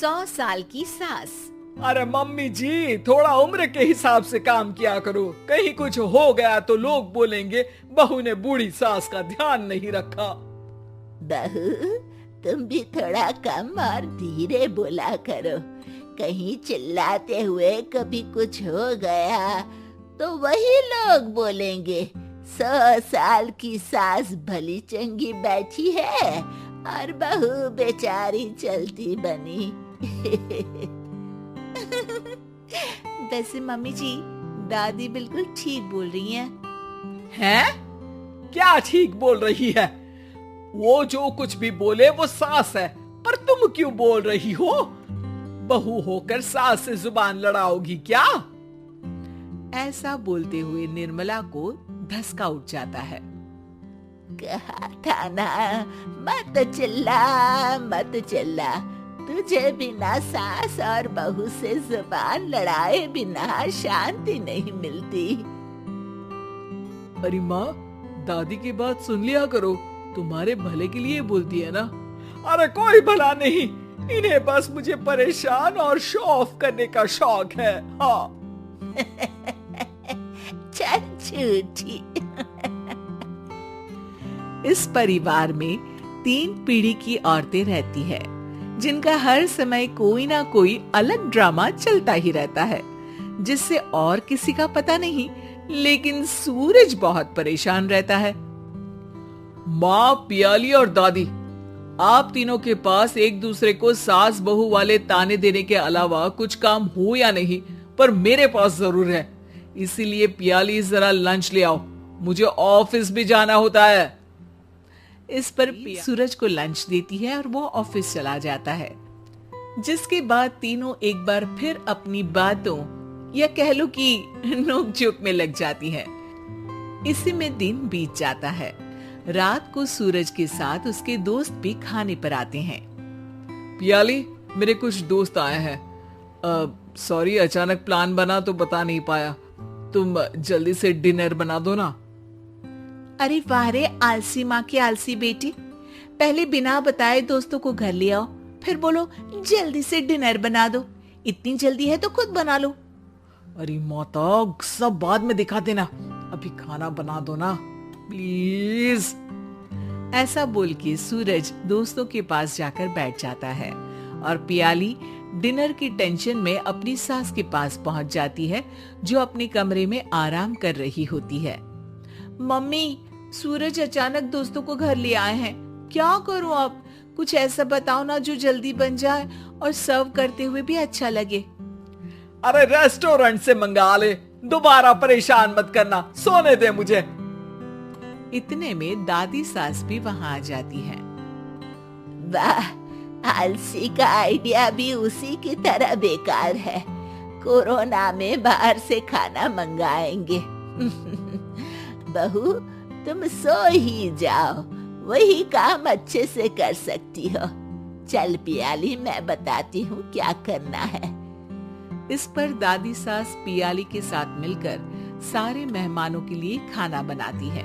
100 साल की सास। अरे मम्मी जी, थोड़ा उम्र के हिसाब से काम किया करो। कहीं कुछ हो गया तो लोग बोलेंगे बहू ने बूढ़ी सास का ध्यान नहीं रखा। बहू, तुम भी थोड़ा कम और धीरे बोला करो। कहीं चिल्लाते हुए कभी कुछ हो गया तो वही लोग बोलेंगे 100 साल की सास भली चंगी बैठी है और बहू बेचारी चलती बनी। वैसे मम्मी जी, दादी बिल्कुल ठीक बोल रही हैं। हैं? क्या ठीक बोल रही है? वो जो कुछ भी बोले वो सास है, पर तुम क्यों बोल रही हो? बहू होकर सास से जुबान लड़ाओगी क्या? ऐसा बोलते हुए निर्मला को धसका उठ जाता है। कहा था ना, मत चिल्ला मत चिल्ला। तुझे बिना सास और बहू से जुबान लड़ाए बिना शांति नहीं मिलती। अरे माँ, दादी की बात सुन लिया करो, तुम्हारे भले के लिए बोलती है ना। अरे कोई भला नहीं, इन्हें बस मुझे परेशान और शो ऑफ करने का शौक है। हाँ। चल झूठी। इस परिवार में 3 पीढ़ी की औरतें रहती है, जिनका हर समय कोई ना कोई अलग ड्रामा चलता ही रहता है, जिससे और किसी का पता नहीं, लेकिन सूरज बहुत परेशान रहता है। माँ, पियाली और दादी, आप तीनों के पास एक दूसरे को सास बहू वाले ताने देने के अलावा कुछ काम हो या नहीं, पर मेरे पास जरूर है। इसीलिए पियाली जरा लंच ले आओ, मुझे ऑफिस भी जाना होता है। इस पर सूरज को लंच देती है और वो ऑफिस चला जाता है, जिसके बाद तीनों एक बार फिर अपनी बातों या कह लो कि नोक-झोंक में लग जाती हैं। इसी में दिन बीत जाता है। रात को सूरज के साथ उसके दोस्त भी खाने पर आते हैं। पियाली, मेरे कुछ दोस्त आए हैं। सॉरी, अचानक प्लान बना तो बता नहीं पाया। तुम जल्दी से डिनर बना दो ना। अरे वाह रे आलसी माँ की आलसी बेटी, पहले बिना बताए दोस्तों को घर ले आओ, फिर बोलो जल्दी से डिनर बना दो। इतनी जल्दी है तो खुद बना लो। अरे माता, सब बाद में दिखा देना, अभी खाना बना दो ना प्लीज। ऐसा बोल के सूरज दोस्तों के पास जाकर बैठ जाता है और पियाली डिनर की टेंशन में अपनी सास के पास पहुंच जाती है, जो अपने कमरे में आराम कर रही होती है। मम्मी, सूरज अचानक दोस्तों को घर ले आए हैं, क्या करूं अब? कुछ ऐसा बताओ ना जो जल्दी बन जाए और सर्व करते हुए भी अच्छा लगे। अरे रेस्टोरेंट से मंगा ले, दोबारा परेशान मत करना, सोने दे मुझे। इतने में दादी सास भी वहां आ जाती है। वाह, आलसी का आइडिया भी उसी की तरह बेकार है। कोरोना में बाहर से खाना मंगाएंगे। बहू, तुम सो ही जाओ, वही काम अच्छे से कर सकती हो। चल पियाली, मैं बताती हूँ क्या करना है। इस पर दादी सास पियाली के साथ मिलकर सारे मेहमानों के लिए खाना बनाती है,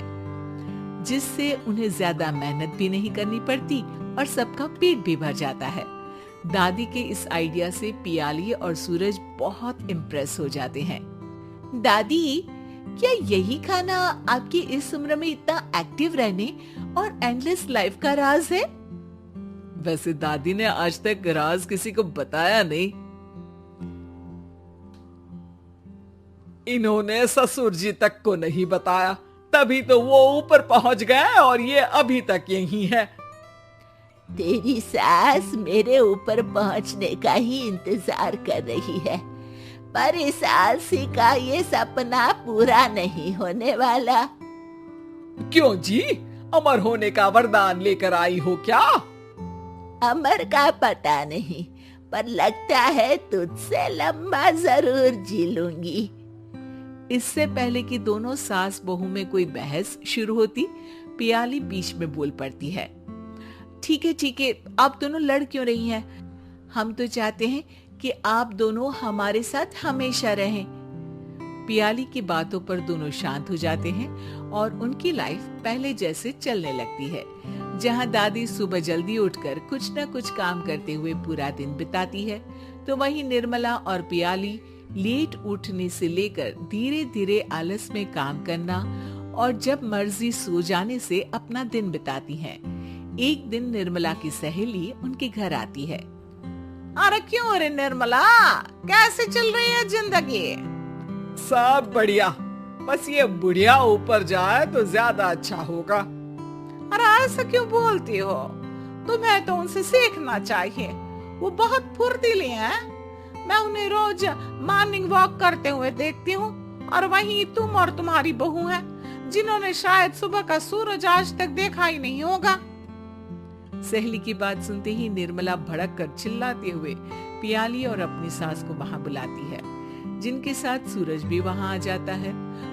जिससे उन्हें ज्यादा मेहनत भी नहीं करनी पड़ती और सबका पेट भी भर जाता है। दादी के इस आइडिया से पियाली और सूरज बहुत इम्प्रेस हो जाते हैं। दादी, क्या यही खाना आपकी इस उम्र में इतना एक्टिव रहने और एंडलेस लाइफ का राज है? वैसे दादी ने आज तक राज किसी को बताया नहीं। इन्होंने ससुर जी तक को नहीं बताया, तभी तो वो ऊपर पहुंच गए और ये अभी तक यही है। तेरी सास मेरे ऊपर पहुंचने का ही इंतजार कर रही है, पर इस आलसी का ये सपना पूरा नहीं होने वाला। क्यों जी, अमर होने का वरदान लेकर आई हो क्या? अमर का पता नहीं, पर लगता है तुझसे लंबा जरूर जी लूंगी। इससे पहले कि दोनों सास बहू में कोई बहस शुरू होती, पियाली बीच में बोल पड़ती है। ठीक है, आप दोनों लड़ क्यों रही हैं? हम तो चाहते हैं कि आप दोनों हमारे साथ हमेशा रहें। पियाली की बातों पर दोनों शांत हो जाते हैं और उनकी लाइफ पहले जैसे चलने लगती है। जहाँ दादी सुबह जल्दी उठकर कुछ न कुछ काम करते हुए पूरा दिन बिताती है, तो वहीं निर्मला और पियाली लेट उठने से लेकर धीरे धीरे आलस में काम करना और जब मर्जी सो जाने से अपना दिन बिताती हैं। एक दिन निर्मला की सहेली उनके घर आती है। अरे क्यों रे निर्मला, कैसे चल रही है जिंदगी? सब बढ़िया, बस ये बुढ़िया ऊपर जाए तो ज्यादा अच्छा होगा। अरे ऐसा क्यों बोलती हो? तुम्हें तो उनसे सीखना चाहिए, वो बहुत फुर्तीली हैं। मैं उन्हें रोज मॉर्निंग वॉक करते हुए देखती हूँ, और वहीं तुम और तुम्हारी बहू है जिन्होंने शायद सुबह का सूरज आज तक देखा ही नहीं होगा। सहेली की बात सुनते ही निर्मला भड़क कर चिल्लाते हुए पियाली और अपनी सास को वहां बुलाती है, जिनके साथ सूरज भी वहां आ जाता है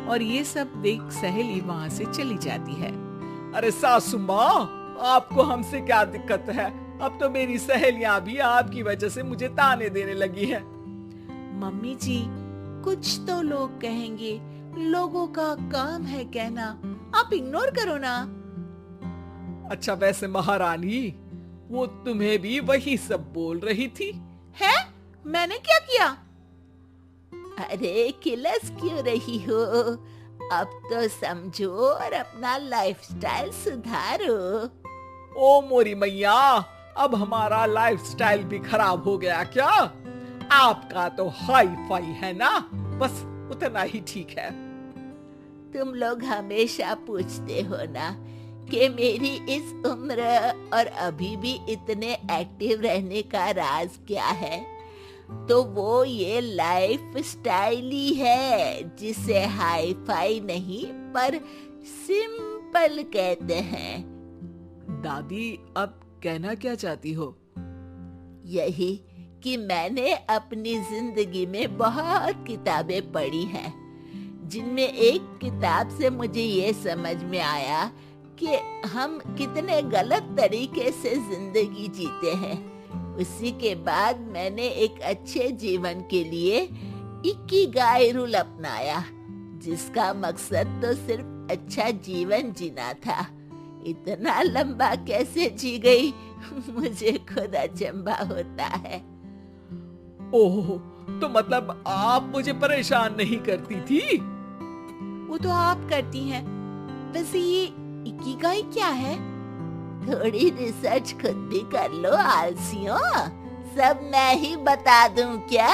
और ये सब देख सहेली वहां से चली जाती है। अरे सासू माँ, आपको हमसे क्या दिक्कत है? अब तो मेरी सहेलियां भी आपकी वजह से मुझे ताने देने लगी है। मम्मी जी, कुछ तो लोग कहेंगे, लोगों का काम है कहना, आप इग्नोर करो ना। अच्छा वैसे महारानी, वो तुम्हें भी वही सब बोल रही थी? है? मैंने क्या किया? अरे किलस क्यों रही हो? अब तो समझो और अपना लाइफस्टाइल सुधारो। ओ मोरी मैया, अब हमारा लाइफस्टाइल भी खराब हो गया क्या? आपका तो हाई फाई है ना, बस उतना ही ठीक है। तुम लोग हमेशा पूछते हो ना कि मेरी इस उम्र और अभी भी इतने एक्टिव रहने का राज क्या है, तो वो ये लाइफ स्टाइल ही है, जिसे हाई फाई नहीं पर सिंपल कहते हैं। दादी, अब कहना क्या चाहती हो? यही कि मैंने अपनी जिंदगी में बहुत किताबें पढ़ी हैं, जिनमें एक किताब से मुझे ये समझ में आया कि हम कितने गलत तरीके से जिंदगी जीते हैं। उसी के बाद मैंने एक अच्छे जीवन के लिए इकिगाई रूल अपनाया, जिसका मकसद तो सिर्फ अच्छा जीवन जीना था। इतना लंबा कैसे जी गई मुझे खुद अचंभा होता है। ओह, तो मतलब आप मुझे परेशान नहीं करती थी? वो तो आप करती हैं। वैसे ये इकिगाई क्या है? थोड़ी रिसर्च खुद भी कर लो आलसियों, सब मैं ही बता दूं क्या?